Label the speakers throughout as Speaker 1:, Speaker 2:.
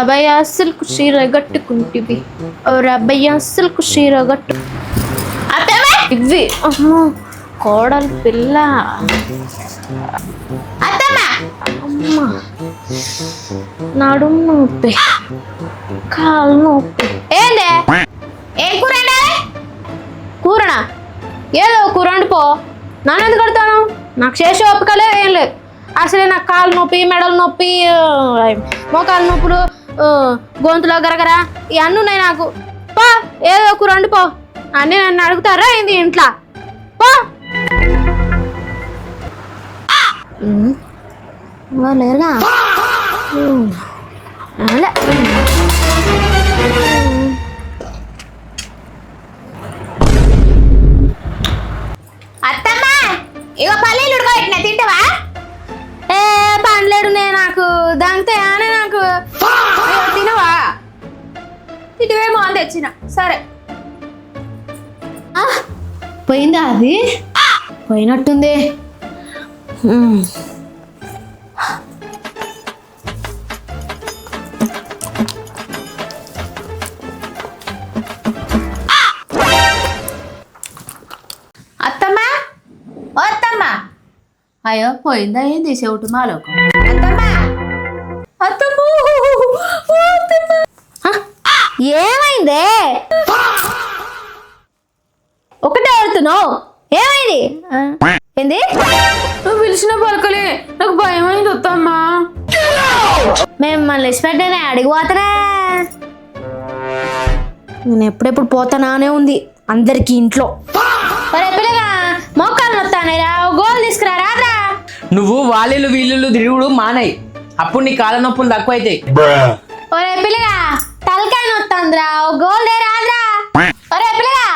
Speaker 1: రాబయ్య silk చీర కట్టుకుంటివి ఓ రాబయ్య silk చీర కట్టు ఇవి అమ్మో కోడలు పిల్ల అమ్మ నడుము నొప్పి కాలు నొప్పి ఏందే ఏం కూర కూరనా ఏదో కూర వండిపో నన్ను ఎందుకు కడతాను నాకు చేసే ఓపికలే ఏం లేదు అసలే నాకు కాలు నొప్పి మెడలు నొప్పి మోకాలు నొప్పులు గొంతులో గరగర ఇవన్నీ ఉన్నాయి నాకు పో ఏదో కూర వండిపో అన్నీ నన్ను అడుగుతారా ఏంది ఇంట్లో పో లేరుగా అత్తమ్మా ఇగో పల్లీలు ఉడకబెట్టినా తింటావా ఏ పండ్లేడు నాకు దాంతే అని నాకు తినవా ఇటువేమో అని తెచ్చిన సరే పోయిందా అది పోయినట్టుంది అత్తమ్మా ఓ అత్తమ్మా అయ్యో పోయిందా ఏంది చెవిటి మాలోకం అత్తమ్మా అత్తమ్మా ఏమైందే ఒకటే వెళ్తున్నావు ఏమైంది ఏంది నువ్వు పిలిచిన పలకలే నాకు భయమైంది వద్దమ్మా మేము మళ్ళీ పెట్టేనే అడిగిపోతారా నేను ఎప్పుడెప్పుడు పోతానానే ఉంది అందరికి ఇంట్లో పిల్లగా మోకాలు నొత్తానేరా గోల్ తీసుకురా రాదా
Speaker 2: నువ్వు వాళ్ళు వీళ్ళు తిరుగుడు మానయ్యి అప్పుడు నీ కాళ్ళ నొప్పులు తక్కువ అవుతాయి
Speaker 1: ఒరే పిల్లగా తలకాయ నొత్తాంద్రా ఓ గోల్ దే రాదురా ఒరే పిల్లగా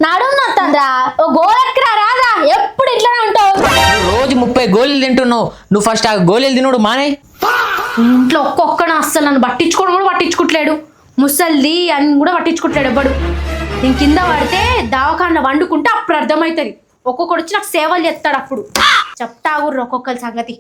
Speaker 1: నడుము నొత్తాంద్రా ఓ గోల్ ఎక్కరా రాదా ఎప్పుడు ఇట్లానే ఉంటావు
Speaker 2: రోజు 30 గోళీలు తింటున్నావు నువ్వు ఫస్ట్ ఆ గోళీలు తినుడు మానయ్యి
Speaker 1: ఇంట్లో ఒక్కొక్కడు అస్సలు నన్ను పట్టించుకోవడం కూడా పట్టించుకుంటలేడు ముసల్ది అని కూడా పట్టించుకుంటాడు ఎవ్వడు నేను కింద పడితే దవాఖాన వండుకుంటే అప్పుడు అర్థమవుతుంది ఒక్కొక్కడు వచ్చి నాకు సేవలు చేస్తాడు అప్పుడు చెప్తా ఒక్కొక్కరి సంగతి